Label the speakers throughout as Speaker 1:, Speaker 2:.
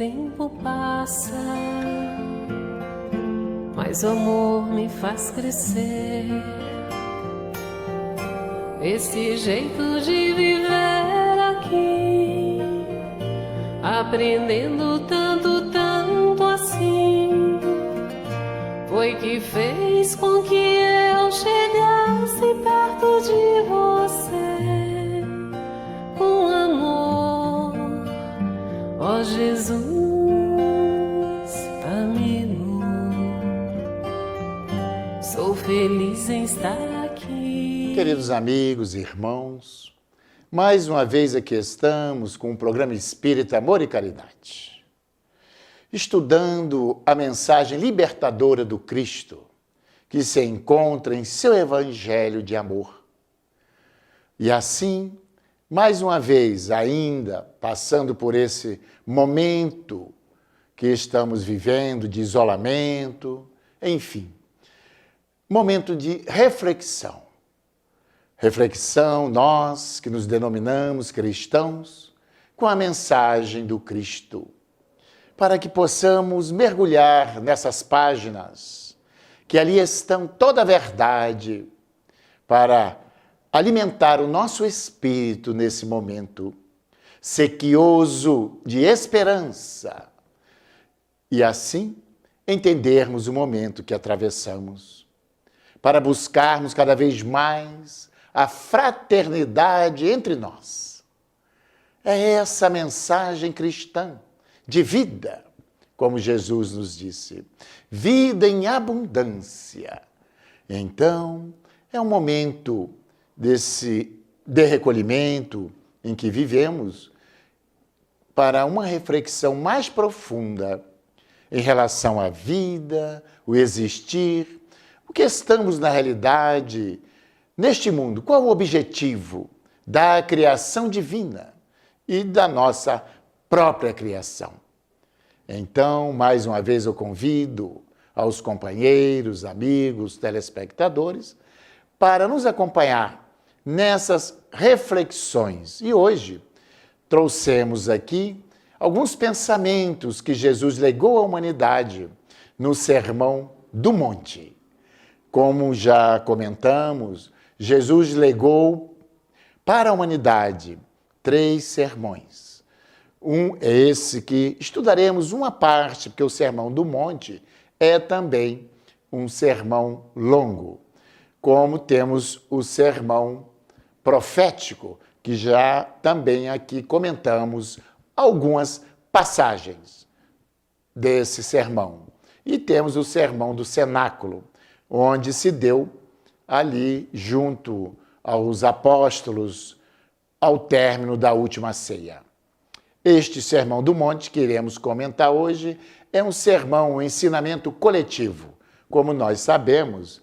Speaker 1: tempo passa, mas o amor me faz crescer. Esse jeito de viver aqui, aprendendo tanto, tanto assim, foi que fez com que eu chegasse perto de você com amor, ó Jesus amigo. Sou feliz em estar aqui.
Speaker 2: Queridos amigos e irmãos, mais uma vez aqui estamos com o programa Espírita Amor e Caridade, estudando a mensagem libertadora do Cristo, que se encontra em seu Evangelho de amor. E assim, mais uma vez, ainda passando por esse momento que estamos vivendo de isolamento, enfim, momento de reflexão. Reflexão, nós que nos denominamos cristãos, com a mensagem do Cristo, para que possamos mergulhar nessas páginas, que ali estão toda a verdade, para alimentar o nosso espírito nesse momento sequioso de esperança e assim entendermos o momento que atravessamos, para buscarmos cada vez mais a fraternidade entre nós. É essa mensagem cristã de vida, como Jesus nos disse, vida em abundância. Então, é um momento de recolhimento em que vivemos para uma reflexão mais profunda em relação à vida, o existir, o que estamos na realidade neste mundo, qual o objetivo da criação divina e da nossa própria criação. Então, mais uma vez eu convido aos companheiros, amigos, telespectadores, para nos acompanhar nessas reflexões. E hoje trouxemos aqui alguns pensamentos que Jesus legou à humanidade no Sermão do Monte. Como já comentamos, Jesus legou para a humanidade 3 sermões. Um é esse que estudaremos uma parte, porque o Sermão do Monte é também um sermão longo, como temos o sermão profético, que já também aqui comentamos algumas passagens desse sermão. E temos o Sermão do Cenáculo, onde se deu ali junto aos apóstolos ao término da última ceia. Este Sermão do Monte que iremos comentar hoje é um sermão, um ensinamento coletivo. Como nós sabemos,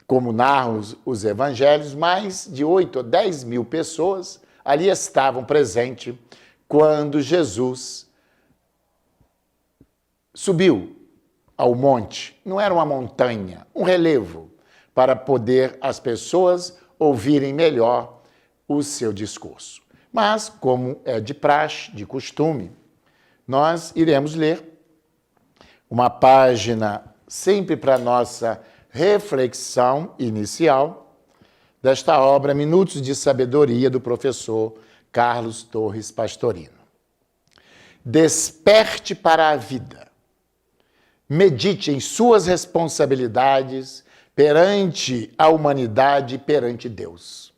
Speaker 2: como narram os evangelhos, mais de 8 ou 10 mil pessoas ali estavam presentes quando Jesus subiu ao monte. Não era uma montanha, um relevo, para poder as pessoas ouvirem melhor o seu discurso. Mas, como é de praxe, de costume, nós iremos ler uma página sempre para nossa reflexão inicial desta obra Minutos de Sabedoria do professor Carlos Torres Pastorino. Desperte para a vida. Medite em suas responsabilidades perante a humanidade e perante Deus.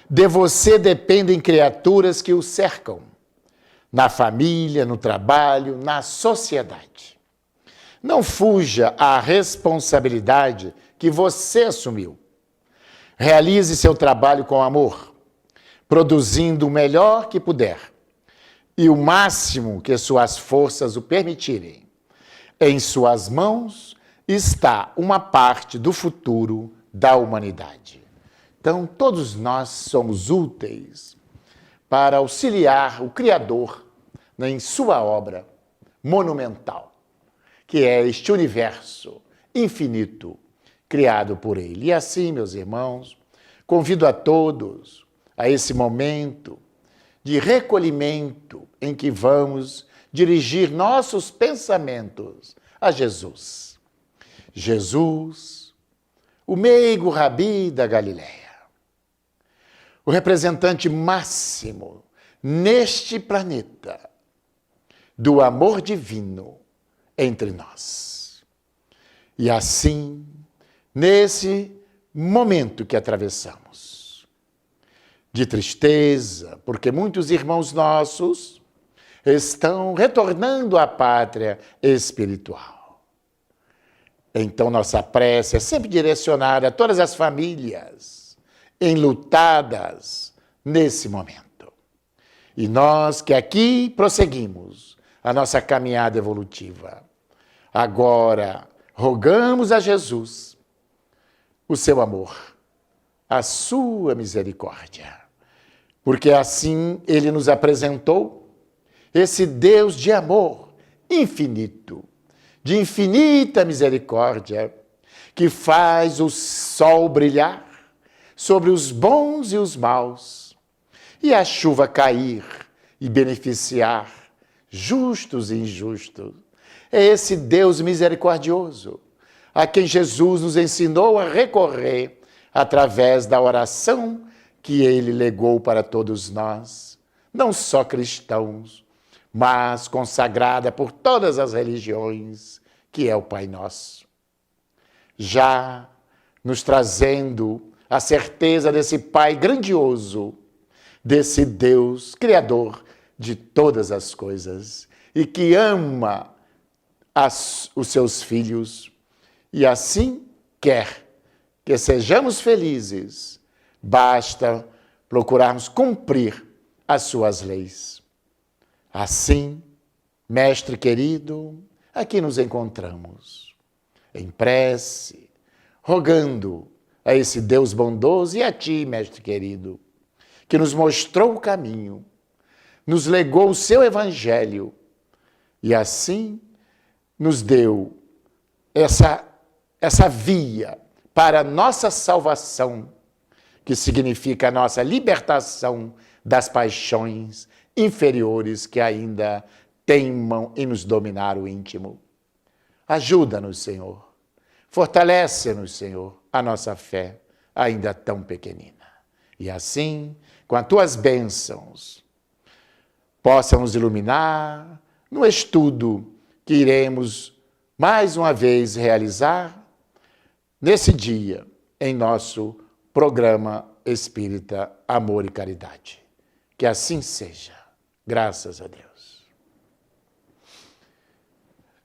Speaker 2: De você dependem criaturas que o cercam, na família, no trabalho, na sociedade. Não fuja à responsabilidade que você assumiu. Realize seu trabalho com amor, produzindo o melhor que puder e o máximo que suas forças o permitirem. Em suas mãos está uma parte do futuro da humanidade. Então, todos nós somos úteis para auxiliar o Criador em sua obra monumental, que é este universo infinito criado por Ele. E assim, meus irmãos, convido a todos a esse momento de recolhimento em que vamos dirigir nossos pensamentos a Jesus. Jesus, o meigo rabi da Galileia, o representante máximo neste planeta do amor divino entre nós. E assim, nesse momento que atravessamos, de tristeza, porque muitos irmãos nossos estão retornando à pátria espiritual. Então, nossa prece é sempre direcionada a todas as famílias enlutadas nesse momento. E nós que aqui prosseguimos a nossa caminhada evolutiva, agora rogamos a Jesus o seu amor, a sua misericórdia, porque assim ele nos apresentou esse Deus de amor infinito, de infinita misericórdia, que faz o sol brilhar sobre os bons e os maus, e a chuva cair e beneficiar justos e injustos. É esse Deus misericordioso a quem Jesus nos ensinou a recorrer através da oração que ele legou para todos nós, não só cristãos, mas consagrada por todas as religiões, que é o Pai Nosso. Já nos trazendo a certeza desse Pai grandioso, desse Deus criador de todas as coisas e que ama os seus filhos e assim quer que sejamos felizes. Basta procurarmos cumprir as suas leis. Assim, Mestre querido, aqui nos encontramos, em prece, rogando a esse Deus bondoso e a Ti, Mestre querido, que nos mostrou o caminho, nos legou o seu Evangelho e assim nos deu essa via para a nossa salvação, que significa a nossa libertação das paixões inferiores que ainda teimam em nos dominar o íntimo. Ajuda-nos, Senhor. Fortalece-nos, Senhor, a nossa fé, ainda tão pequenina. E assim, com as Tuas bênçãos, possa nos iluminar no estudo que iremos mais uma vez realizar nesse dia em nosso programa Espírita Amor e Caridade. Que assim seja, graças a Deus.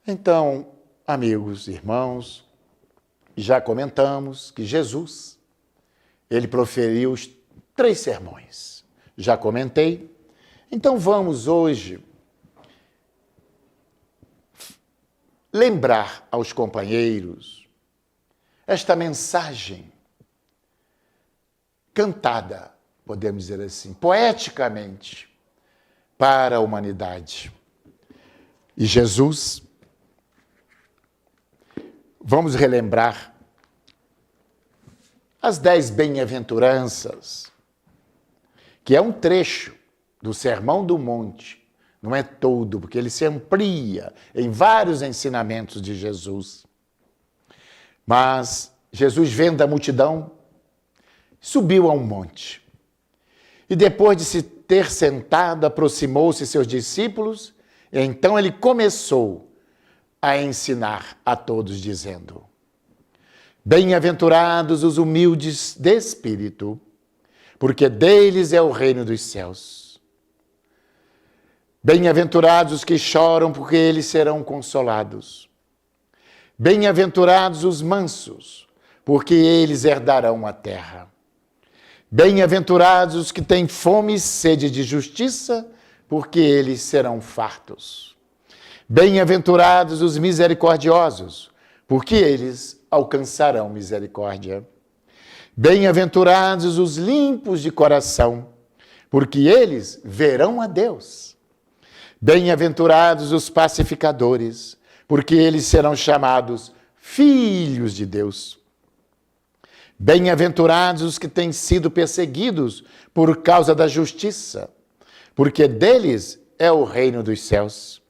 Speaker 2: Então, amigos, irmãos, já comentamos que Jesus, ele proferiu 3 sermões. Já comentei. Então vamos hoje lembrar aos companheiros esta mensagem cantada, podemos dizer assim, poeticamente, para a humanidade. E Jesus, vamos relembrar as 10 bem-aventuranças, que é um trecho do Sermão do Monte, não é todo, porque ele se amplia em vários ensinamentos de Jesus. Mas Jesus, vendo a multidão, subiu a um monte. E depois de se ter sentado, aproximou-se seus discípulos, e então ele começou a ensinar a todos, dizendo: Bem-aventurados os humildes de espírito, porque deles é o reino dos céus. Bem-aventurados os que choram, porque eles serão consolados. Bem-aventurados os mansos, porque eles herdarão a terra. Bem-aventurados os que têm fome e sede de justiça, porque eles serão fartos. Bem-aventurados os misericordiosos, porque eles alcançarão misericórdia. Bem-aventurados os limpos de coração, porque eles verão a Deus. Bem-aventurados os pacificadores, porque eles serão chamados filhos de Deus. Bem-aventurados os que têm sido perseguidos por causa da justiça, porque deles é o reino dos céus.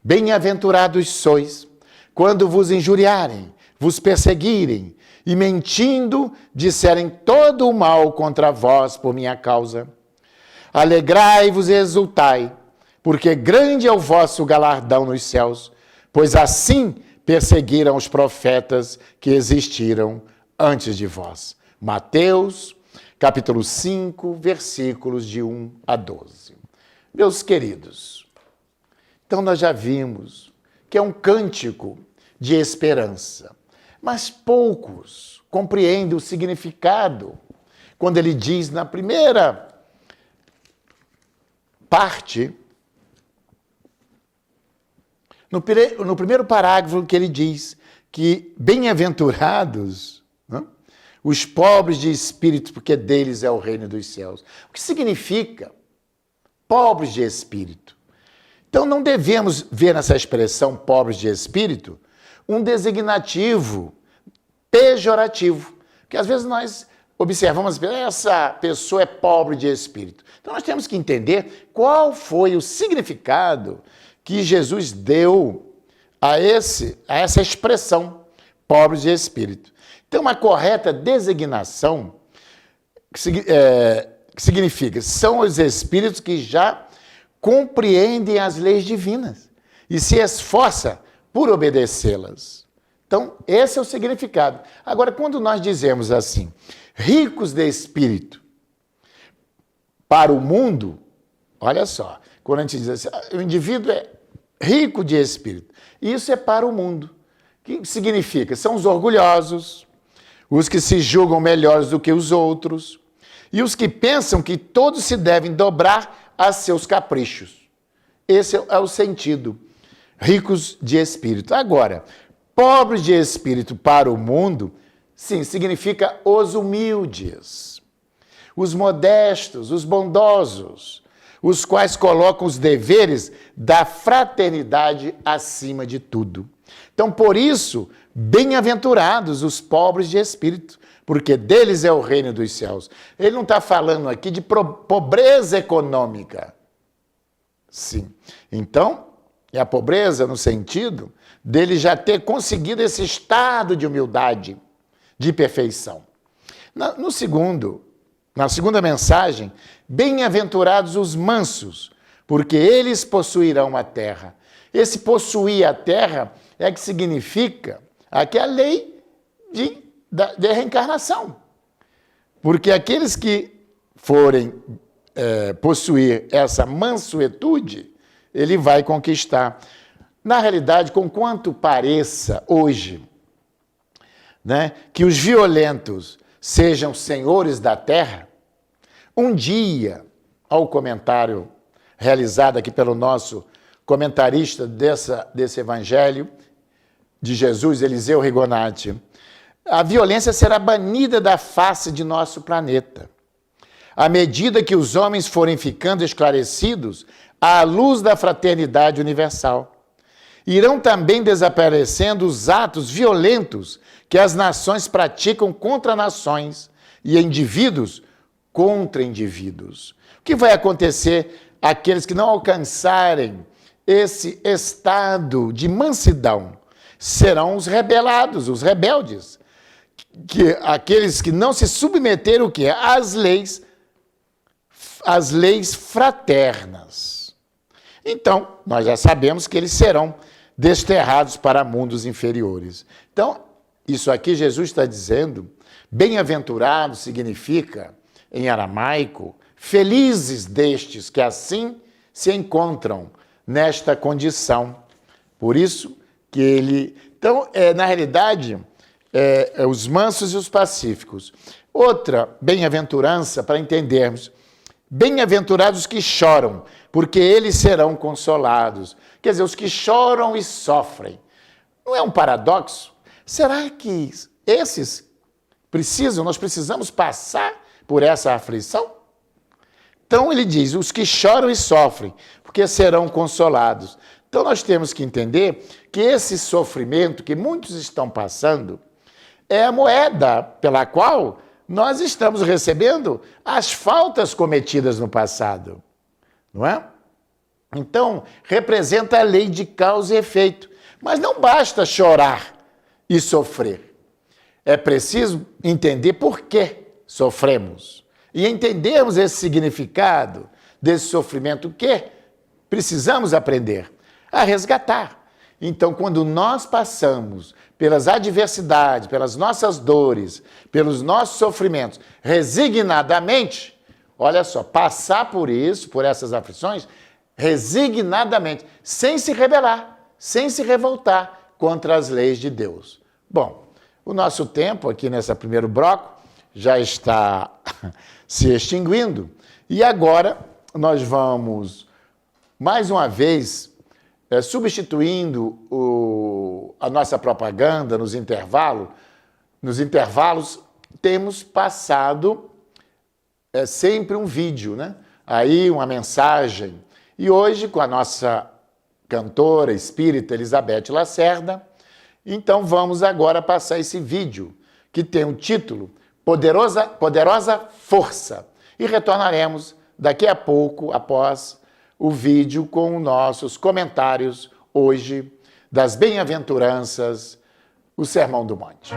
Speaker 2: Bem-aventurados sois, quando vos injuriarem, vos perseguirem, e mentindo disserem todo o mal contra vós por minha causa. Alegrai-vos e exultai, porque grande é o vosso galardão nos céus, pois assim perseguiram os profetas que existiram antes de vós. Mateus, capítulo 5, versículos de 1 a 12. Meus queridos, então nós já vimos que é um cântico de esperança, mas poucos compreendem o significado quando ele diz na primeira parte, no primeiro parágrafo, que ele diz que bem-aventurados, né, os pobres de espírito, porque deles é o reino dos céus. O que significa pobres de espírito? Então não devemos ver nessa expressão pobres de espírito um designativo pejorativo, porque às vezes nós observamos, essa pessoa é pobre de espírito. Então nós temos que entender qual foi o significado que Jesus deu a essa expressão, pobres de espírito. Então uma correta designação que significa, são os espíritos que já compreendem as leis divinas e se esforça por obedecê-las. Então, esse é o significado. Agora, quando nós dizemos assim, ricos de espírito para o mundo, olha só, quando a gente diz assim, o indivíduo é rico de espírito, isso é para o mundo. O que significa? São os orgulhosos, os que se julgam melhores do que os outros, e os que pensam que todos se devem dobrar a seus caprichos. Esse é o sentido. Ricos de espírito. Agora, pobres de espírito para o mundo, sim, significa os humildes, os modestos, os bondosos, os quais colocam os deveres da fraternidade acima de tudo. Então, por isso, bem-aventurados os pobres de espírito, porque deles é o reino dos céus. Ele não está falando aqui de pobreza econômica. Sim. Então, é a pobreza no sentido dele já ter conseguido esse estado de humildade, de perfeição. Na segunda mensagem, bem-aventurados os mansos, porque eles possuirão a terra. Esse possuir a terra é que significa aqui a lei de reencarnação. Porque aqueles que forem possuir essa mansuetude, ele vai conquistar. Na realidade, conquanto pareça hoje, né, que os violentos sejam senhores da terra, um dia, ao comentário realizado aqui pelo nosso comentarista desse evangelho de Jesus, Eliseu Rigonati, a violência será banida da face de nosso planeta. À medida que os homens forem ficando esclarecidos à luz da fraternidade universal, irão também desaparecendo os atos violentos que as nações praticam contra nações e indivíduos contra indivíduos. O que vai acontecer àqueles que não alcançarem esse estado de mansidão? Serão os rebelados, os rebeldes, aqueles que não se submeteram o quê? Às leis fraternas. Então, nós já sabemos que eles serão desterrados para mundos inferiores. Então, isso aqui Jesus está dizendo, bem-aventurado significa, em aramaico, felizes destes que assim se encontram nesta condição. Por isso que ele... Então, na realidade, os mansos e os pacíficos. Outra bem-aventurança, para entendermos, bem-aventurados os que choram, porque eles serão consolados. Quer dizer, os que choram e sofrem. Não é um paradoxo? Será que esses nós precisamos passar por essa aflição? Então ele diz, os que choram e sofrem, porque serão consolados. Então nós temos que entender que esse sofrimento que muitos estão passando é a moeda pela qual nós estamos recebendo as faltas cometidas no passado. não é? Então, representa a lei de causa e efeito. Mas não basta chorar e sofrer. É preciso entender por que sofremos. E entendermos esse significado desse sofrimento que precisamos aprender a resgatar. Então, quando nós passamos pelas adversidades, pelas nossas dores, pelos nossos sofrimentos, resignadamente, olha só, passar por isso, por essas aflições, resignadamente, sem se rebelar, sem se revoltar contra as leis de Deus. Bom, o nosso tempo aqui nesse primeiro bloco já está se extinguindo e agora nós vamos, mais uma vez, substituindo a nossa propaganda nos intervalos. Nos intervalos temos passado sempre um vídeo, né? Aí uma mensagem. E hoje, com a nossa cantora espírita Elizabeth Lacerda, então vamos agora passar esse vídeo, que tem o título Poderosa Força. E retornaremos daqui a pouco, após o vídeo, com nossos comentários hoje das bem-aventuranças, o Sermão do Monte.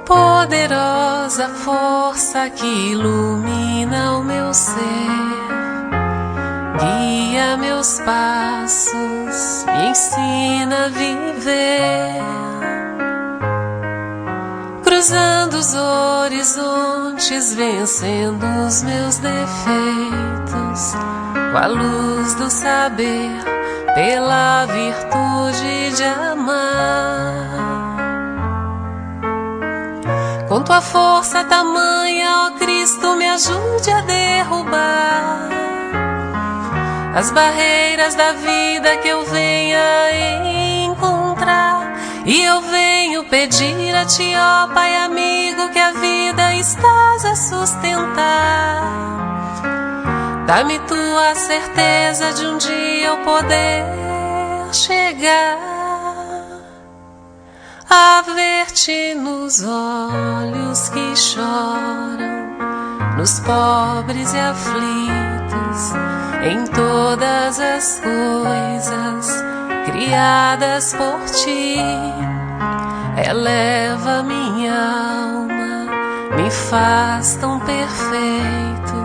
Speaker 1: Poderosa força que ilumina o meu ser, guia meus passos, me ensina a viver, cruzando os horizontes, vencendo os meus defeitos, com a luz do saber, pela virtude de amar. Com tua força tamanha, ó Cristo, me ajude a derrubar as barreiras da vida que eu venha encontrar. E eu venho pedir a ti, ó Pai amigo, que a vida estás a sustentar. Dá-me tua certeza de um dia eu poder chegar a ver-te nos olhos que choram, nos pobres e aflitos, em todas as coisas criadas por ti. Eleva minha alma, me faz tão perfeito,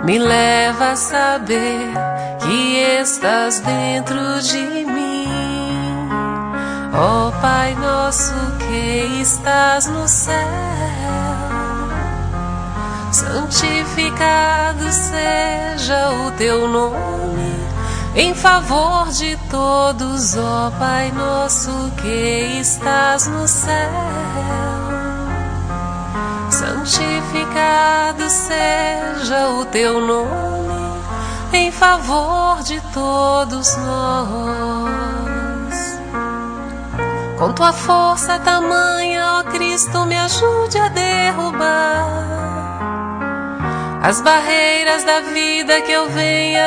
Speaker 1: me leva a saber que estás dentro de mim. Ó Pai nosso que estás no céu, santificado seja o teu nome, em favor de todos, ó Pai nosso que estás no céu. Santificado seja o teu nome, em favor de todos nós. Com tua força tamanha, ó Cristo, me ajude a derrubar as barreiras da vida que eu venha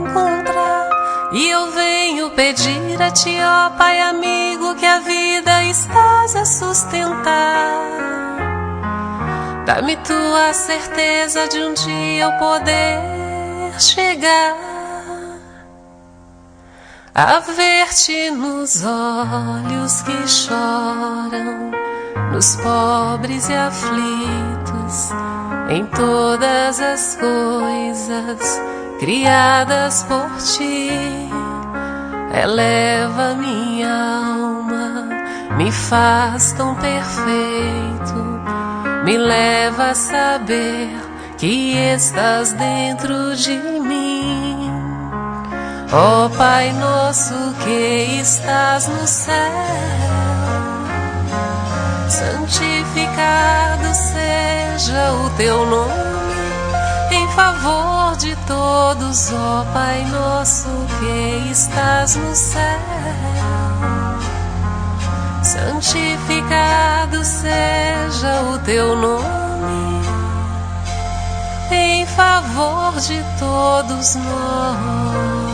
Speaker 1: encontrar. E eu venho pedir a ti, ó Pai amigo, que a vida estás a sustentar. Dá-me tua certeza de um dia eu poder chegar a ver-te nos olhos que choram, nos pobres e aflitos, em todas as coisas criadas por ti. Eleva minha alma, me faz tão perfeito, me leva a saber que estás dentro de mim. Ó Pai nosso que estás no céu, santificado seja o teu nome, em favor de todos, ó Pai nosso que estás no céu. Santificado seja o teu nome, em favor de todos nós.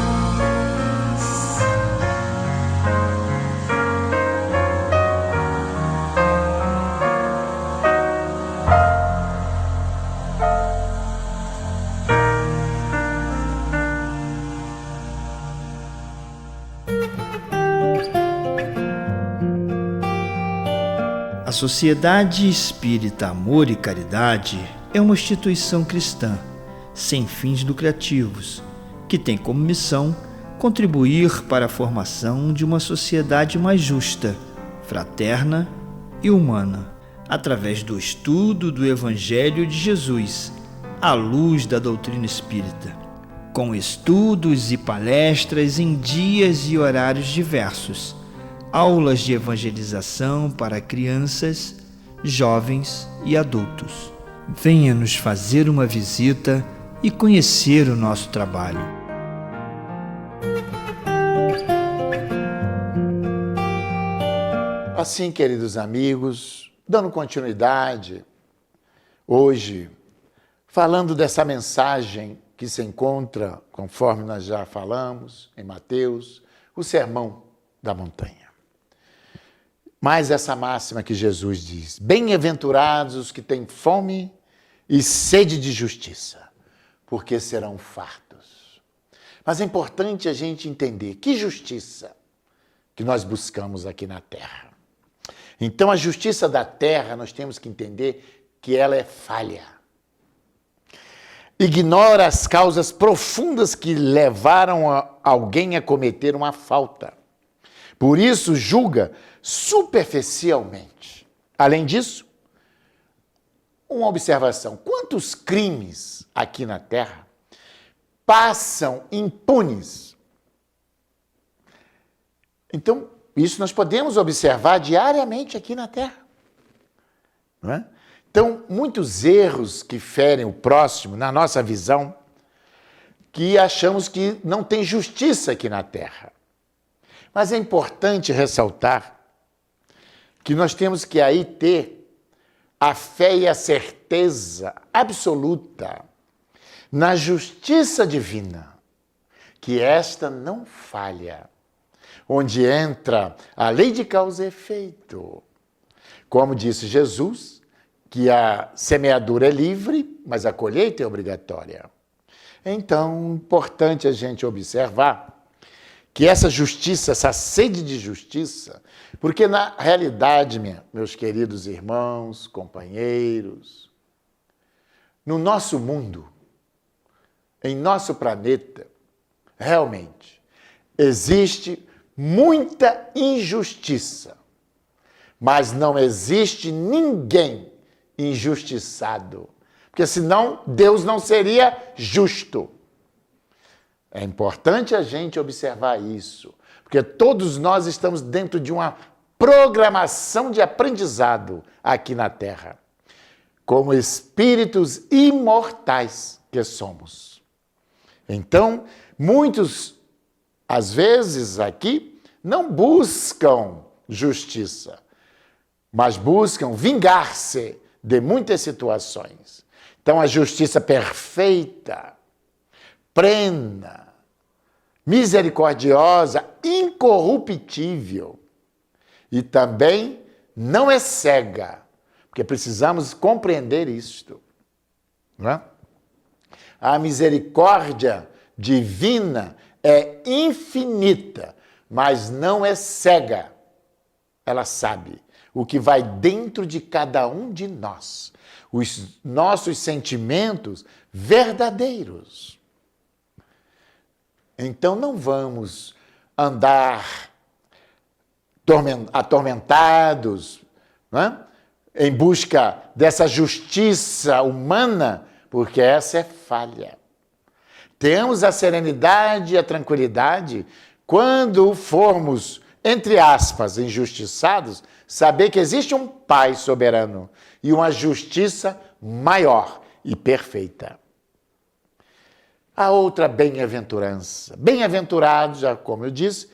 Speaker 3: Sociedade Espírita Amor e Caridade é uma instituição cristã, sem fins lucrativos, que tem como missão contribuir para a formação de uma sociedade mais justa, fraterna e humana, através do estudo do Evangelho de Jesus, à luz da doutrina espírita, com estudos e palestras em dias e horários diversos, aulas de evangelização para crianças, jovens e adultos. Venha nos fazer uma visita e conhecer o nosso trabalho.
Speaker 2: Assim, queridos amigos, dando continuidade, hoje, falando dessa mensagem que se encontra, conforme nós já falamos, em Mateus, o Sermão da Montanha. Mais essa máxima que Jesus diz: bem-aventurados os que têm fome e sede de justiça, porque serão fartos. Mas é importante a gente entender que justiça que nós buscamos aqui na Terra. Então, a justiça da terra, nós temos que entender que ela é falha. Ignora as causas profundas que levaram alguém a cometer uma falta. Por isso, julga superficialmente. Além disso, uma observação: quantos crimes aqui na terra passam impunes? Então, isso nós podemos observar diariamente aqui na Terra. Não é? Então, muitos erros que ferem o próximo, na nossa visão, que achamos que não tem justiça aqui na Terra. Mas é importante ressaltar que nós temos que aí ter a fé e a certeza absoluta na justiça divina, que esta não falha. Onde entra a lei de causa e efeito. Como disse Jesus, que a semeadura é livre, mas a colheita é obrigatória. Então, importante a gente observar que essa justiça, essa sede de justiça, porque na realidade, meus queridos irmãos, companheiros, no nosso mundo, em nosso planeta, realmente existe muita injustiça, mas não existe ninguém injustiçado, porque senão Deus não seria justo. É importante a gente observar isso, porque todos nós estamos dentro de uma programação de aprendizado aqui na Terra, como espíritos imortais que somos. Então, muitos às vezes, aqui, não buscam justiça, mas buscam vingar-se de muitas situações. Então, a justiça perfeita, plena, misericordiosa, incorruptível e também não é cega, porque precisamos compreender isto. Não é? A misericórdia divina é infinita, mas não é cega. Ela sabe o que vai dentro de cada um de nós, os nossos sentimentos verdadeiros. Então não vamos andar atormentados, não é? Em busca dessa justiça humana, porque essa é falha. Temos a serenidade e a tranquilidade quando formos, entre aspas, injustiçados, saber que existe um Pai soberano e uma justiça maior e perfeita. A outra bem-aventurança. Bem-aventurados, já como eu disse,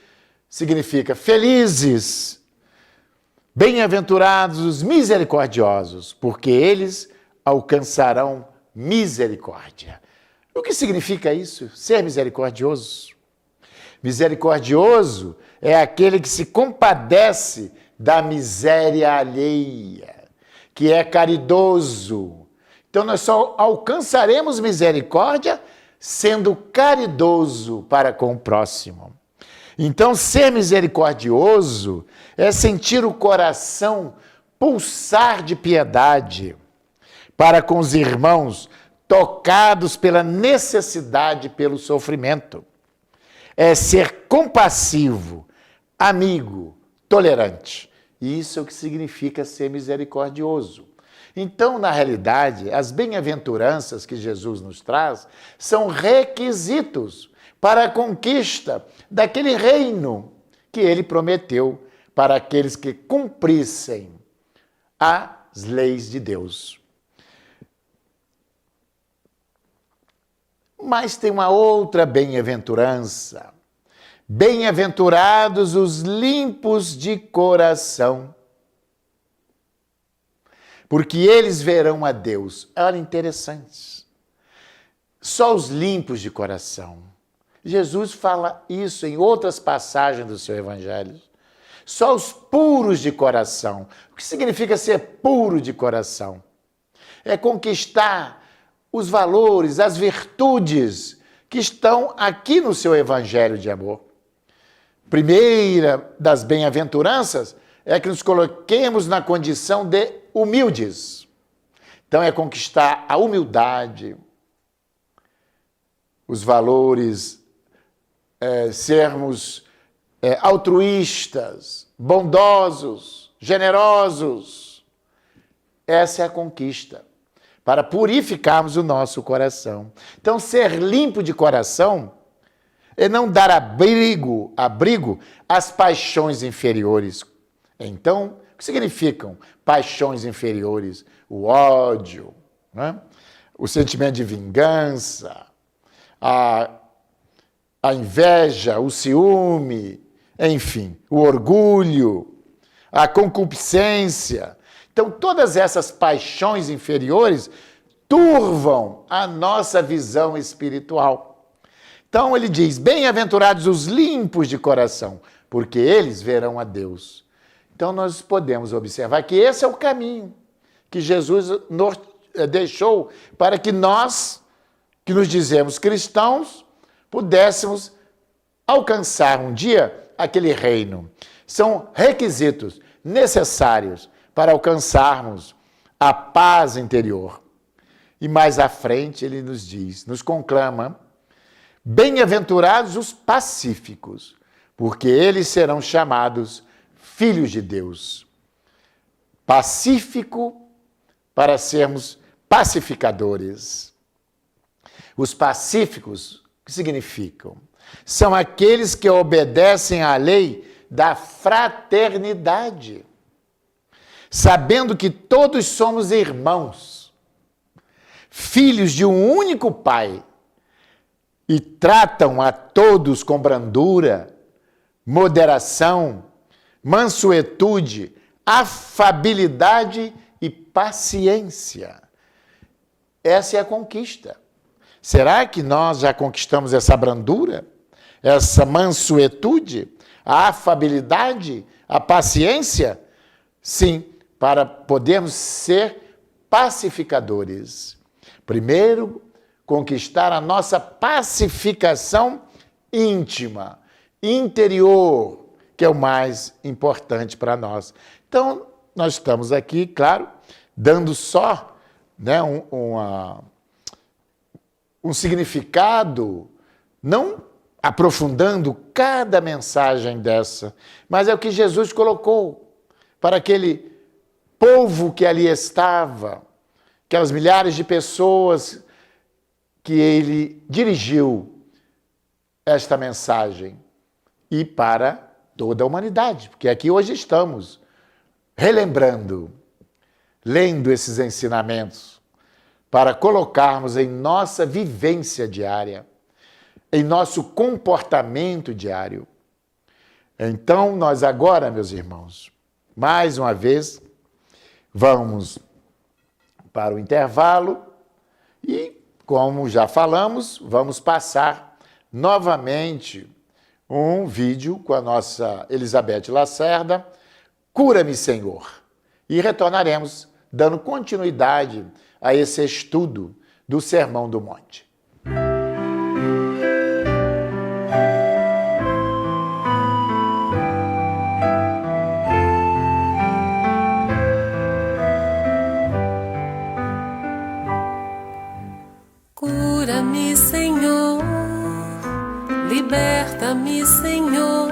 Speaker 2: significa felizes. Bem-aventurados os misericordiosos, porque eles alcançarão misericórdia. O que significa isso? Ser misericordioso. Misericordioso é aquele que se compadece da miséria alheia, que é caridoso. Então nós só alcançaremos misericórdia sendo caridoso para com o próximo. Então ser misericordioso é sentir o coração pulsar de piedade para com os irmãos tocados pela necessidade, pelo sofrimento. É ser compassivo, amigo, tolerante. Isso é o que significa ser misericordioso. Então, na realidade, as bem-aventuranças que Jesus nos traz são requisitos para a conquista daquele reino que ele prometeu para aqueles que cumprissem as leis de Deus. Mas tem uma outra bem-aventurança. Bem-aventurados os limpos de coração, porque eles verão a Deus. Olha, interessante. Só os limpos de coração. Jesus fala isso em outras passagens do seu evangelho. Só os puros de coração. O que significa ser puro de coração? É conquistar os valores, as virtudes que estão aqui no seu evangelho de amor. Primeira das bem-aventuranças é que nos coloquemos na condição de humildes. Então é conquistar a humildade, os valores, sermos altruístas, bondosos, generosos. Essa é a conquista, para purificarmos o nosso coração. Então, ser limpo de coração é não dar abrigo às paixões inferiores. Então, o que significam paixões inferiores? O ódio, né? O sentimento de vingança, a inveja, o ciúme, enfim, o orgulho, a concupiscência. Então, todas essas paixões inferiores turvam a nossa visão espiritual. Então, ele diz, bem-aventurados os limpos de coração, porque eles verão a Deus. Então, nós podemos observar que esse é o caminho que Jesus nos deixou para que nós, que nos dizemos cristãos, pudéssemos alcançar um dia aquele reino. São requisitos necessários para alcançarmos a paz interior. E mais à frente ele nos diz, nos conclama, bem-aventurados os pacíficos, porque eles serão chamados filhos de Deus. Pacífico para sermos pacificadores. Os pacíficos, o que significam? São aqueles que obedecem à lei da fraternidade, sabendo que todos somos irmãos, filhos de um único Pai, e tratam a todos com brandura, moderação, mansuetude, afabilidade e paciência. Essa é a conquista. Será que nós já conquistamos essa brandura, essa mansuetude, a afabilidade, a paciência? Sim, para podermos ser pacificadores. Primeiro, conquistar a nossa pacificação íntima, interior, que é o mais importante para nós. Então, nós estamos aqui, claro, dando só, né, um significado, não aprofundando cada mensagem dessa, mas é o que Jesus colocou para aquele povo que ali estava, aquelas milhares de pessoas que ele dirigiu esta mensagem e para toda a humanidade, porque aqui hoje estamos relembrando, lendo esses ensinamentos para colocarmos em nossa vivência diária, em nosso comportamento diário. Então, nós agora, meus irmãos, mais uma vez, vamos para o intervalo e, como já falamos, vamos passar novamente um vídeo com a nossa Elizabeth Lacerda, Cura-me, Senhor. E retornaremos dando continuidade a esse estudo do Sermão do Monte.
Speaker 1: Cura-me, Senhor, liberta-me, Senhor,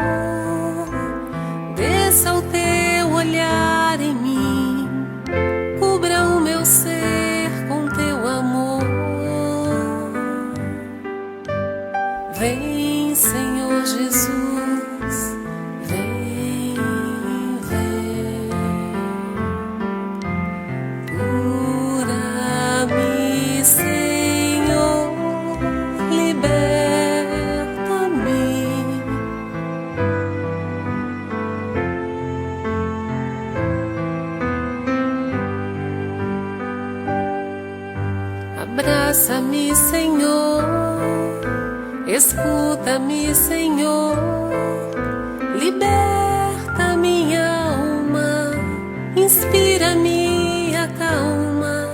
Speaker 1: desça o teu olhar em mim, cubra o meu ser com teu amor. Vem, Senhor Jesus, vem, vem. Cura-me, Senhor, liberta-me. Abraça-me, Senhor, escuta-me, Senhor, liberta minha alma, inspira-me, acalma.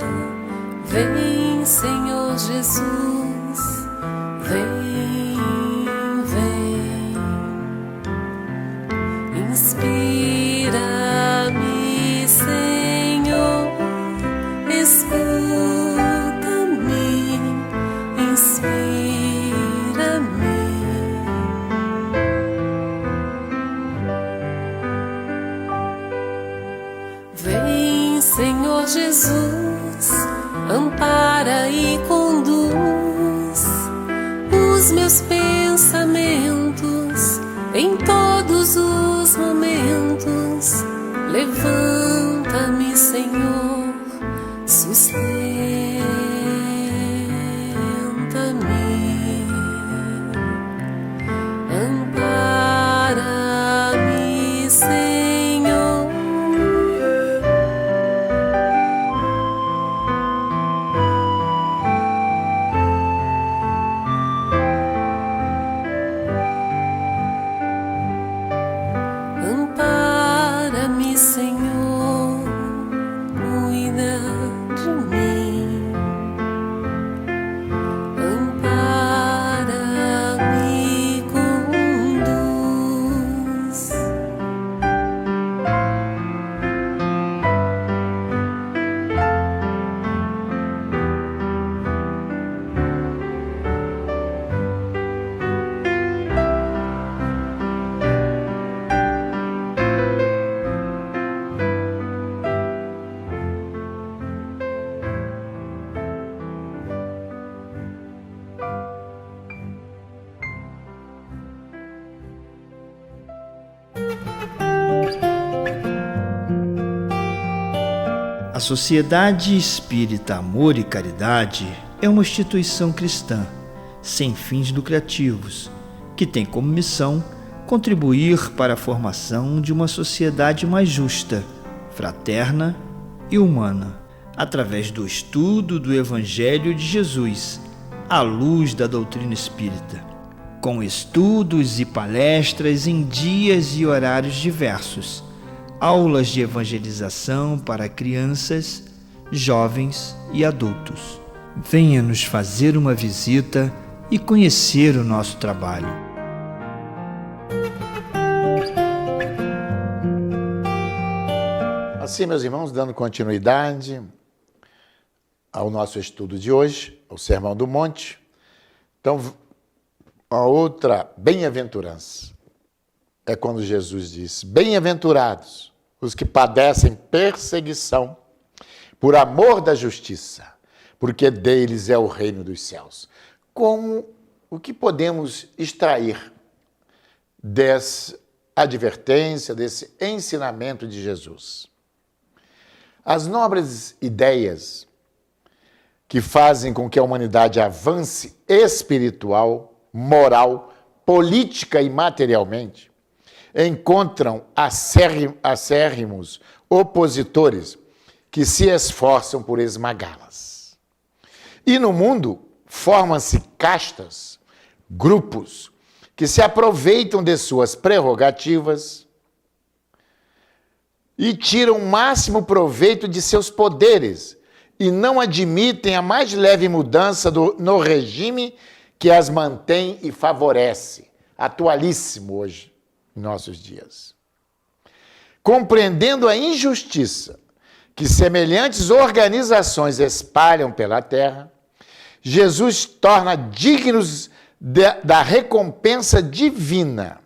Speaker 1: Vem, Senhor Jesus, vem, vem. Inspira-me, Senhor, escuta-me, inspira-me. Vem, Senhor Jesus, ampara e conduz os meus pensamentos em todos os momentos. Levanta-me, Senhor, sustenta-me. Ampara-me, Senhor. Ampara-me, Senhor, cuida de mim. Ampara-me, conduz.
Speaker 3: A Sociedade Espírita Amor e Caridade é uma instituição cristã, sem fins lucrativos, que tem como missão contribuir para a formação de uma sociedade mais justa, fraterna e humana, através do estudo do Evangelho de Jesus, à luz da doutrina espírita, com estudos e palestras em dias e horários diversos, aulas de evangelização para crianças, jovens e adultos. Venha nos fazer uma visita e conhecer o nosso trabalho.
Speaker 2: Assim, meus irmãos, dando continuidade ao nosso estudo de hoje, o Sermão do Monte. Então, a outra bem-aventurança é quando Jesus diz: bem-aventurados os que padecem perseguição por amor da justiça, porque deles é o reino dos céus. O que podemos extrair dessa advertência, desse ensinamento de Jesus? As nobres ideias que fazem com que a humanidade avance espiritual, moral, política e materialmente, encontram acérrimos opositores que se esforçam por esmagá-las. E no mundo formam-se castas, grupos, que se aproveitam de suas prerrogativas e tiram o máximo proveito de seus poderes e não admitem a mais leve mudança no regime que as mantém e favorece, atualíssimo hoje, em nossos dias. Compreendendo a injustiça que semelhantes organizações espalham pela terra, Jesus torna dignos da recompensa divina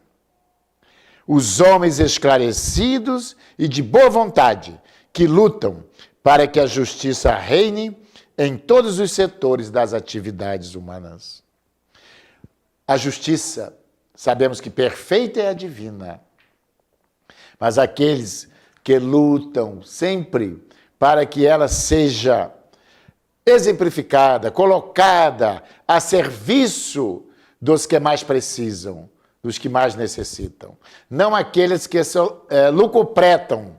Speaker 2: os homens esclarecidos e de boa vontade, que lutam para que a justiça reine em todos os setores das atividades humanas. A justiça, sabemos que perfeita é a divina, mas aqueles que lutam sempre para que ela seja exemplificada, colocada a serviço dos que mais precisam, dos que mais necessitam. Não aqueles que lucropretam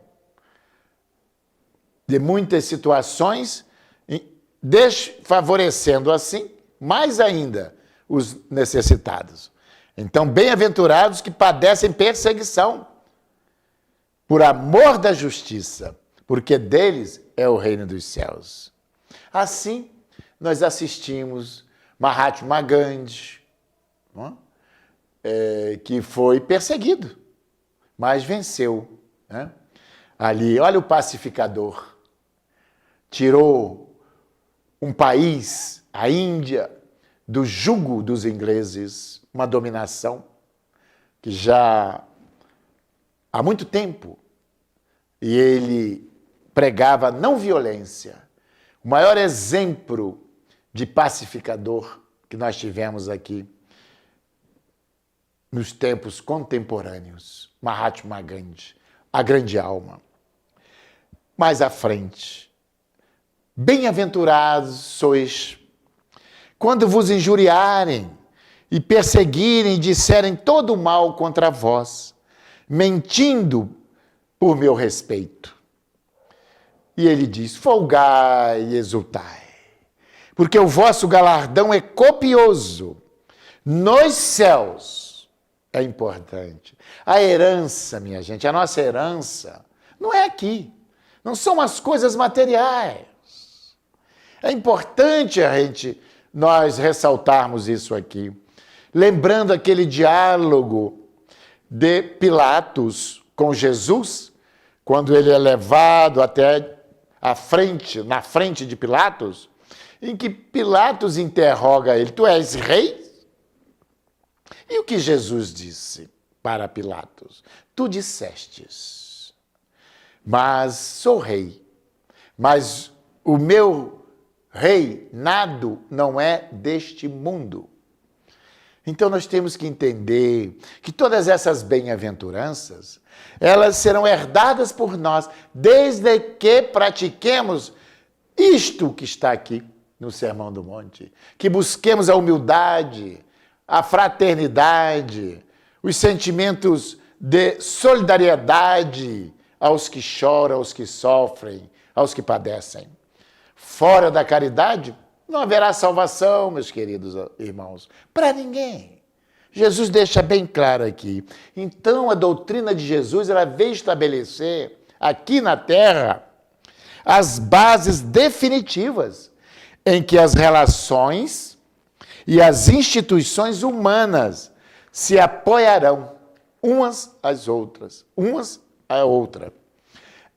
Speaker 2: de muitas situações, desfavorecendo assim, mais ainda, os necessitados. Então, bem-aventurados que padecem perseguição por amor da justiça, porque deles é o reino dos céus. Assim, nós assistimos Mahatma Gandhi, que foi perseguido, mas venceu. Né? Ali, olha o pacificador. Tirou um país, a Índia, do jugo dos ingleses, uma dominação que já há muito tempo, e ele pregava não violência. O maior exemplo de pacificador que nós tivemos aqui nos tempos contemporâneos, Mahatma Gandhi, a grande alma. Mais à frente, bem-aventurados sois quando vos injuriarem e perseguirem e disserem todo o mal contra vós, mentindo por meu respeito. E ele diz, folgai e exultai, porque o vosso galardão é copioso nos céus. É importante. A herança, minha gente, a nossa herança não é aqui. Não são as coisas materiais. É importante nós ressaltarmos isso aqui. Lembrando aquele diálogo de Pilatos com Jesus, quando ele é levado até na frente de Pilatos, em que Pilatos interroga ele, tu és rei? E o que Jesus disse para Pilatos? Tu dissestes, mas sou rei, mas o meu reinado não é deste mundo. Então nós temos que entender que todas essas bem-aventuranças, elas serão herdadas por nós, desde que pratiquemos isto que está aqui no Sermão do Monte, que busquemos a humildade, a fraternidade, os sentimentos de solidariedade aos que choram, aos que sofrem, aos que padecem. Fora da caridade, não haverá salvação, meus queridos irmãos, para ninguém. Jesus deixa bem claro aqui. Então, a doutrina de Jesus, ela veio estabelecer aqui na Terra as bases definitivas em que as relações e as instituições humanas se apoiarão umas às outras, umas à outra.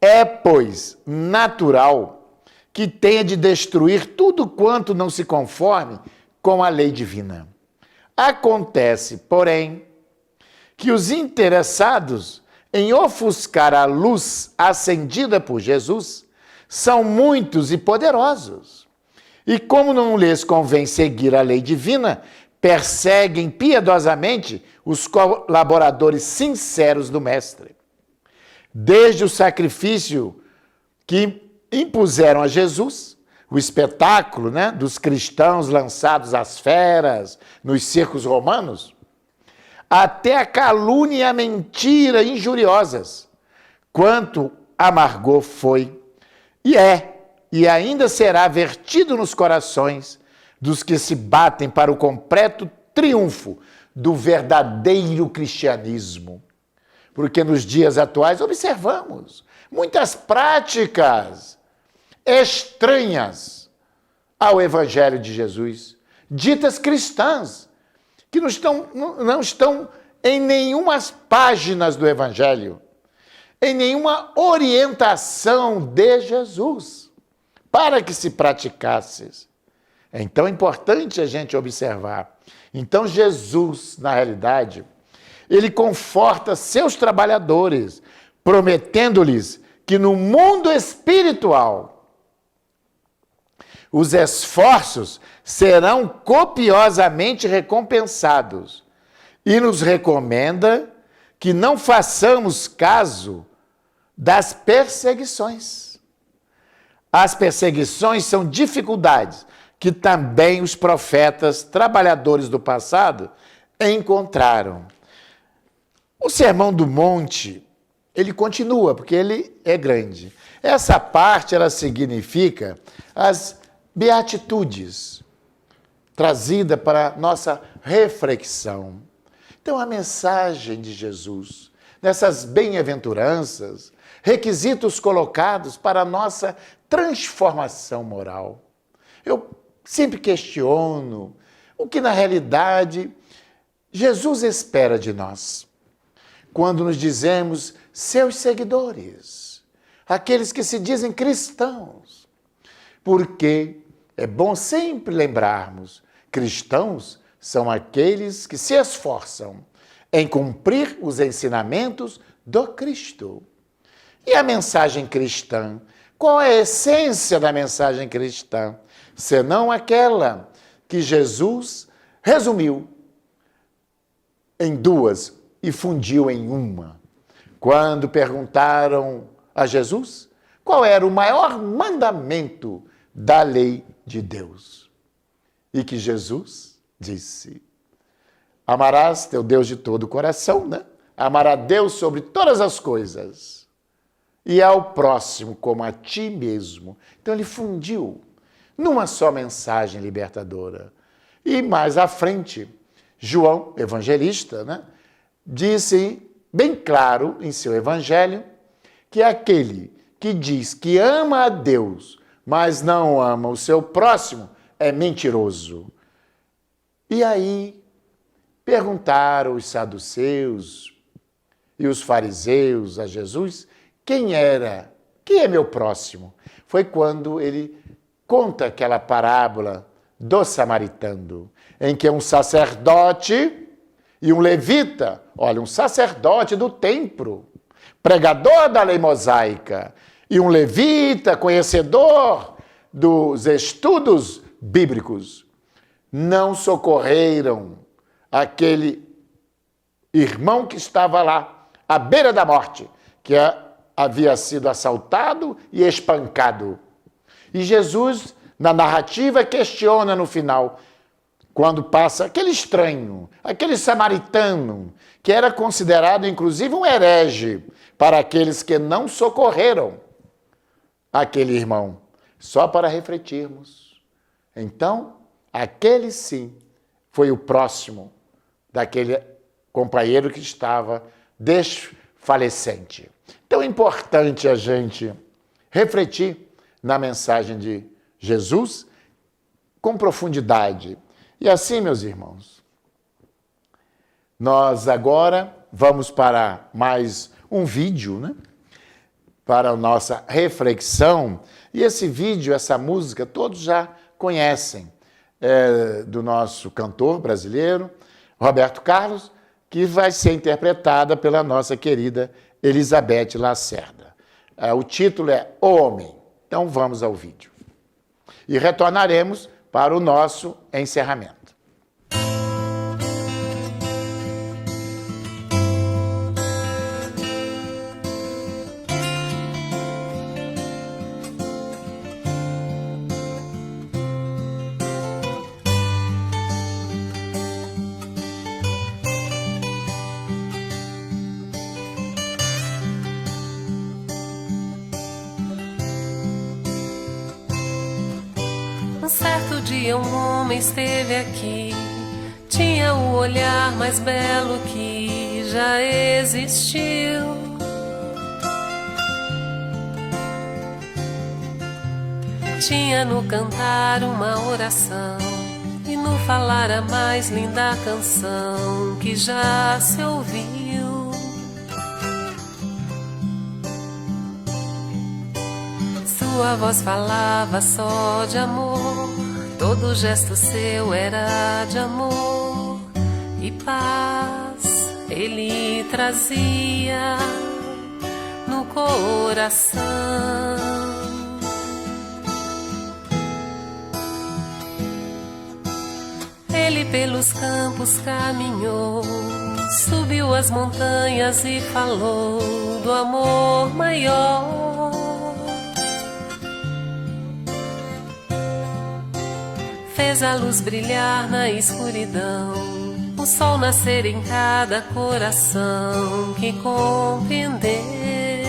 Speaker 2: É, pois, natural que tenha de destruir tudo quanto não se conforme com a lei divina. Acontece, porém, que os interessados em ofuscar a luz acendida por Jesus são muitos e poderosos. E como não lhes convém seguir a lei divina, perseguem piedosamente os colaboradores sinceros do Mestre. Desde o sacrifício que impuseram a Jesus, o espetáculo, dos cristãos lançados às feras, nos circos romanos, até a calúnia e a mentira injuriosas, quanto amargor foi, e ainda será vertido nos corações dos que se batem para o completo triunfo do verdadeiro cristianismo. Porque nos dias atuais observamos muitas práticas estranhas ao Evangelho de Jesus, ditas cristãs, que não estão em nenhuma páginas do Evangelho, em nenhuma orientação de Jesus, para que se praticasses. Então é importante a gente observar. Então Jesus, na realidade, ele conforta seus trabalhadores, prometendo-lhes que no mundo espiritual os esforços serão copiosamente recompensados e nos recomenda que não façamos caso das perseguições. As perseguições são dificuldades que também os profetas trabalhadores do passado encontraram. O Sermão do Monte, ele continua, porque ele é grande. Essa parte, ela significa as beatitudes, trazida para nossa reflexão. Então, a mensagem de Jesus, nessas bem-aventuranças, requisitos colocados para a nossa transformação moral. Eu sempre questiono o que, na realidade, Jesus espera de nós quando nos dizemos seus seguidores, aqueles que se dizem cristãos. Porque é bom sempre lembrarmos, cristãos são aqueles que se esforçam em cumprir os ensinamentos do Cristo. E a mensagem cristã? Qual é a essência da mensagem cristã? Senão aquela que Jesus resumiu em duas e fundiu em uma. Quando perguntaram a Jesus qual era o maior mandamento da lei de Deus. E que Jesus disse: amarás teu Deus de todo o coração, né? Amar a Deus sobre todas as coisas e ao próximo como a ti mesmo. Então ele fundiu numa só mensagem libertadora. E mais à frente, João, evangelista, né, disse bem claro em seu evangelho que aquele que diz que ama a Deus, mas não ama o seu próximo, é mentiroso. E aí perguntaram os saduceus e os fariseus a Jesus quem era, quem é meu próximo? Foi quando ele conta aquela parábola do samaritano, em que um sacerdote e um levita, olha, um sacerdote do templo, pregador da lei mosaica, e um levita, conhecedor dos estudos bíblicos, não socorreram aquele irmão que estava lá, à beira da morte, que havia sido assaltado e espancado. E Jesus, na narrativa, questiona no final, quando passa aquele estranho, aquele samaritano, que era considerado inclusive um herege para aqueles que não socorreram aquele irmão, só para refletirmos. Então, aquele sim foi o próximo daquele companheiro que estava desfalecente. Então é importante a gente refletir na mensagem de Jesus com profundidade. E assim, meus irmãos, nós agora vamos para mais um vídeo, né? Para a nossa reflexão. E esse vídeo, essa música, todos já conhecem, do nosso cantor brasileiro, Roberto Carlos, que vai ser interpretada pela nossa querida Elizabeth Lacerda. O título é O Homem. Então vamos ao vídeo. E retornaremos para o nosso encerramento.
Speaker 1: Um certo dia um homem esteve aqui, tinha o olhar mais belo que já existiu. Tinha no cantar uma oração e no falar a mais linda canção que já se ouviu. Sua voz falava só de amor Todo gesto seu era de amor e paz, ele trazia no coração. Ele pelos campos caminhou, subiu as montanhas e falou do amor maior. Fez a luz brilhar na escuridão, o sol nascer em cada coração que compreendeu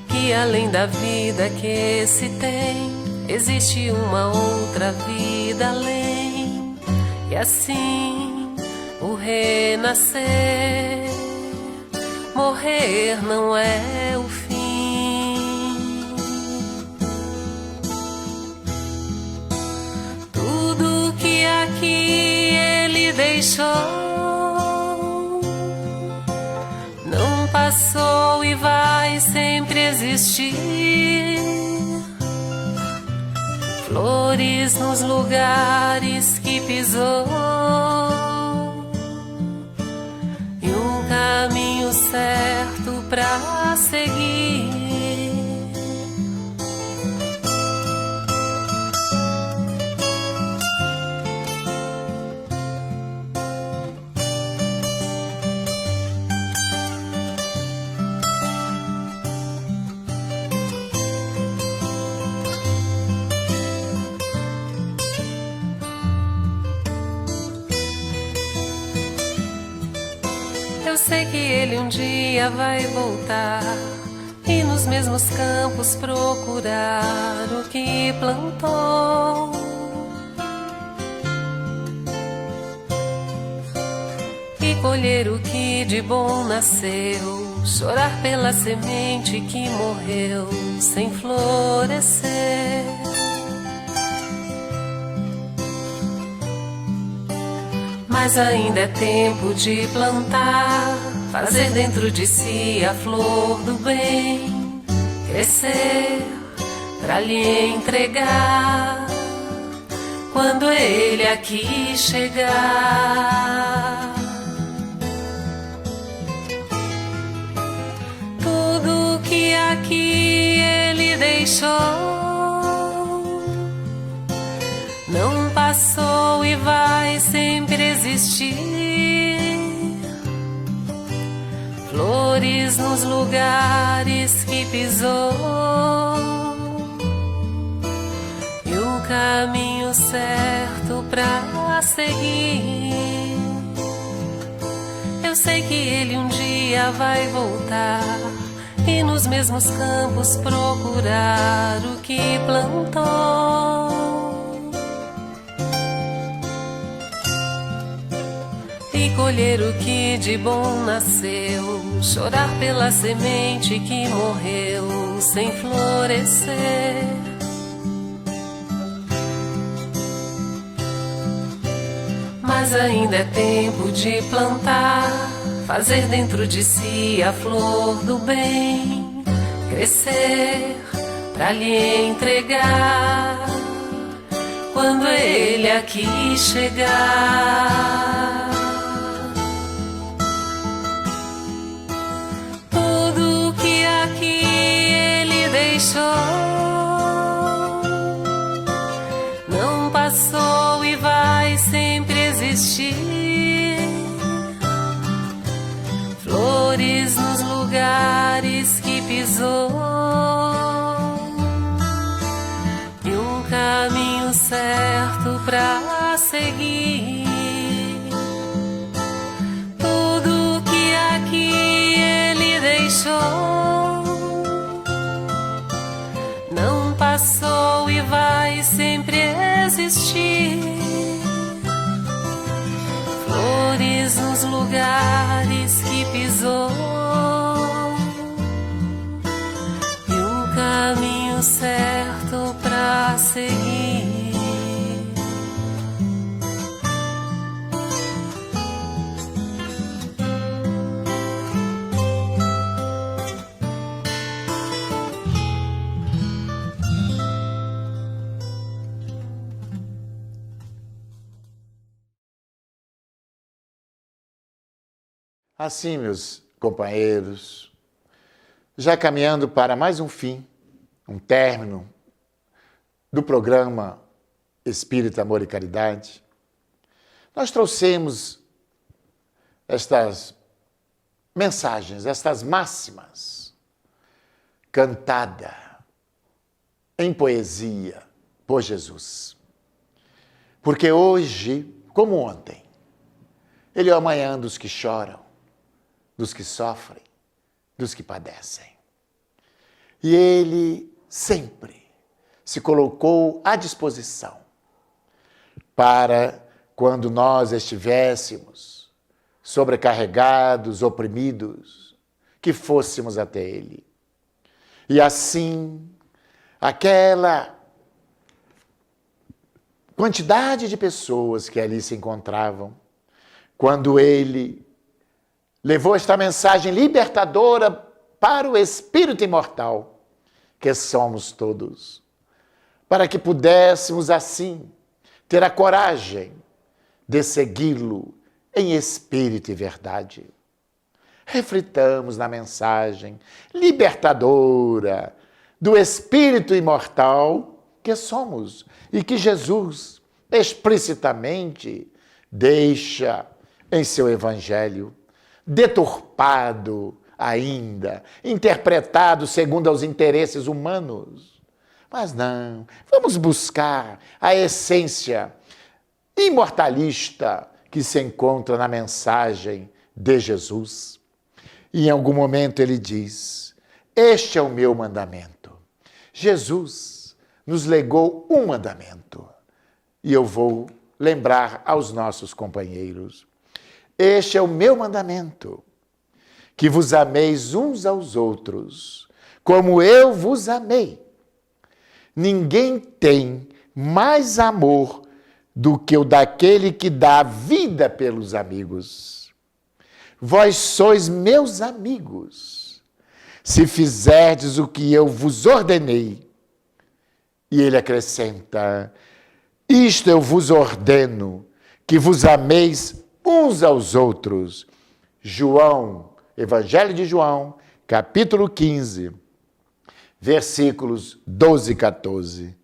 Speaker 1: que além da vida que se tem, existe uma outra vida além. E assim o renascer, morrer não é o fim. Tudo que aqui ele deixou não passou e vai sempre existir. Flores nos lugares que pisou e um caminho certo pra seguir. Eu sei que ele um dia vai voltar e nos mesmos campos procurar o que plantou. E colher o que de bom nasceu, chorar pela semente que morreu sem florescer. Mas ainda é tempo de plantar, fazer dentro de si a flor do bem, crescer pra lhe entregar quando ele aqui chegar. Tudo que aqui ele deixou não passou e vai sempre existir. Flores nos lugares que pisou e um caminho certo pra seguir. Eu sei que ele um dia vai voltar e nos mesmos campos procurar o que plantou. E colher o que de bom nasceu, chorar pela semente que morreu sem florescer. Mas ainda é tempo de plantar, fazer dentro de si a flor do bem, crescer pra lhe entregar quando ele aqui chegar. Não passou e vai sempre existir. Flores nos lugares que pisou e um caminho certo pra seguir. Tudo que aqui ele deixou não passou e vai sempre existir. Flores nos lugares que pisou e um caminho certo pra seguir.
Speaker 2: Assim, meus companheiros, já caminhando para mais um fim, um término do programa Espírita Amor e Caridade, nós trouxemos estas mensagens, estas máximas, cantada em poesia por Jesus. Porque hoje, como ontem, Ele é o amanhã dos que choram, dos que sofrem, dos que padecem. E Ele sempre se colocou à disposição para, quando nós estivéssemos sobrecarregados, oprimidos, que fôssemos até Ele. E assim, aquela quantidade de pessoas que ali se encontravam, quando Ele levou esta mensagem libertadora para o espírito imortal, que somos todos, para que pudéssemos assim ter a coragem de segui-lo em espírito e verdade. Reflitamos na mensagem libertadora do espírito imortal que somos e que Jesus explicitamente deixa em seu evangelho, deturpado ainda, interpretado segundo os interesses humanos. Mas não, vamos buscar a essência imortalista que se encontra na mensagem de Jesus. E em algum momento ele diz: este é o meu mandamento. Jesus nos legou um mandamento. E eu vou lembrar aos nossos companheiros: este é o meu mandamento, que vos ameis uns aos outros, como eu vos amei. Ninguém tem mais amor do que o daquele que dá a vida pelos amigos. Vós sois meus amigos, se fizerdes o que eu vos ordenei. E ele acrescenta: isto eu vos ordeno, que vos ameis uns aos outros. João, Evangelho de João, capítulo 15, versículos 12 e 14.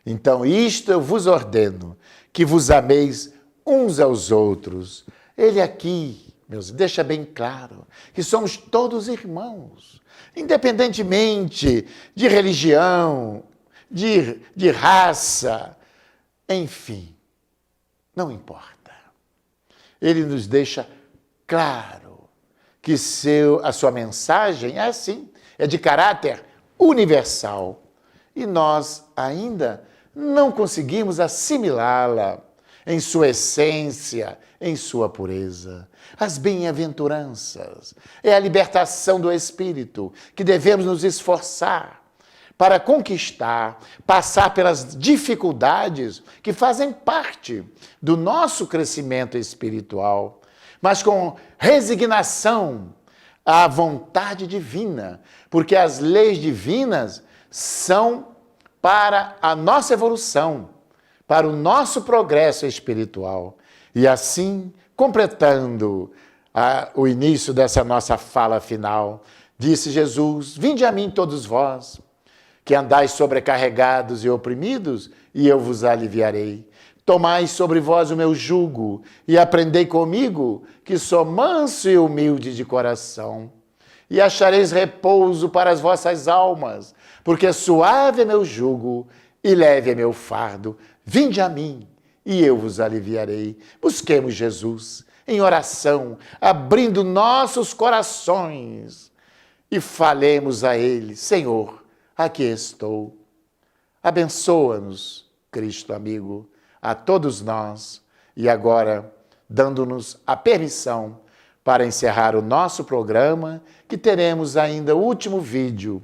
Speaker 2: Então, isto eu vos ordeno, que vos ameis uns aos outros. Ele aqui, meus, deixa bem claro que somos todos irmãos, independentemente de religião, de raça, enfim, não importa. Ele nos deixa claro que a sua mensagem é assim, é de caráter universal. E nós ainda não conseguimos assimilá-la em sua essência, em sua pureza. As bem-aventuranças é a libertação do espírito que devemos nos esforçar para conquistar, passar pelas dificuldades que fazem parte do nosso crescimento espiritual, mas com resignação à vontade divina, porque as leis divinas são para a nossa evolução, para o nosso progresso espiritual. E assim, completando o início dessa nossa fala final, disse Jesus: vinde a mim todos vós, que andais sobrecarregados e oprimidos, e eu vos aliviarei. Tomai sobre vós o meu jugo e aprendei comigo, que sou manso e humilde de coração. E achareis repouso para as vossas almas, porque suave é meu jugo e leve é meu fardo. Vinde a mim e eu vos aliviarei. Busquemos Jesus em oração, abrindo nossos corações e falemos a Ele: Senhor, aqui estou. Abençoa-nos, Cristo amigo, a todos nós, e agora dando-nos a permissão para encerrar o nosso programa, que teremos ainda o último vídeo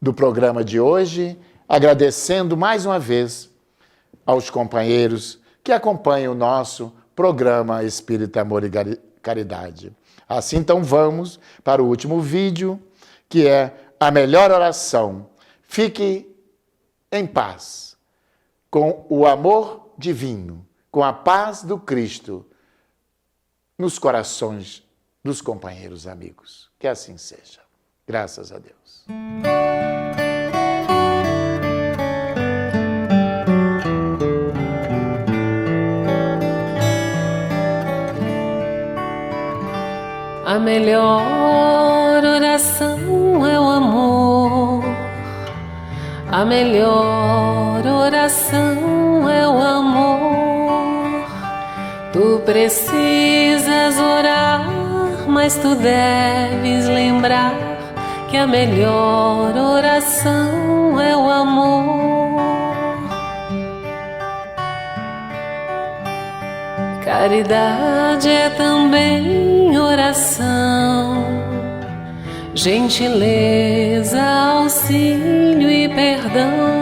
Speaker 2: do programa de hoje, agradecendo mais uma vez aos companheiros que acompanham o nosso programa Espírita Amor e Caridade. Assim, então, vamos para o último vídeo, que é a melhor oração. Fique em paz, com o amor divino, com a paz do Cristo nos corações dos companheiros amigos. Que assim seja. Graças a Deus.
Speaker 1: A melhor oração é o amor. A melhor oração é o amor. Tu precisas orar, mas tu deves lembrar que a melhor oração é o amor. Caridade é também oração, gentileza, auxílio e perdão.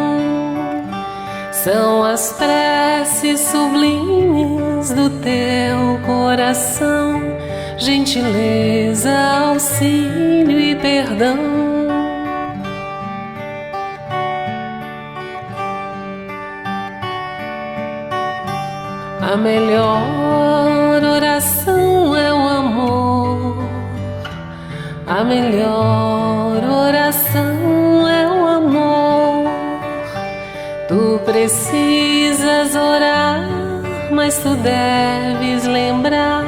Speaker 1: São as preces sublimes do teu coração, gentileza, auxílio e perdão. A melhor oração é o amor. A melhor oração é o amor. Tu precisas orar, mas tu deves lembrar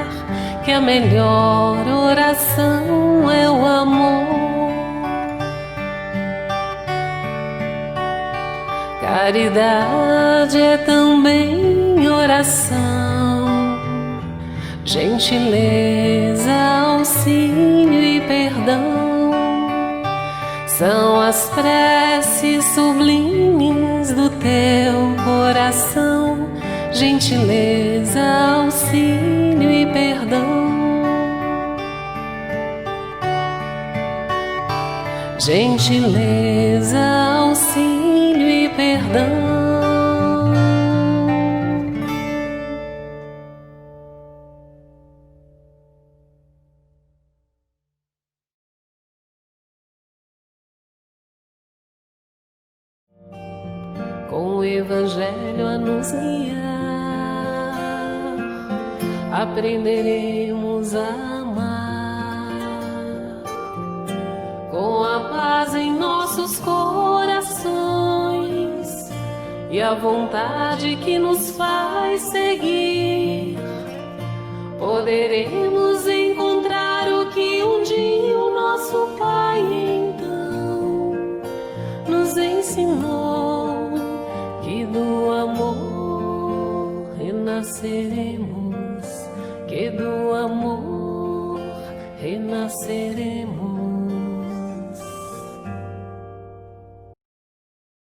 Speaker 1: que a melhor oração é o amor. Caridade é também oração, gentileza, auxílio e perdão. São as preces sublimes do teu coração, gentileza, auxílio e perdão. Gentileza, auxílio e perdão. Com o Evangelho a nos guiar, aprenderemos a amar. Com a paz em nossos corações e a vontade que nos faz seguir, poderemos encontrar o que um dia o nosso Pai então nos ensinou, que do amor renasceremos, que do amor renasceremos.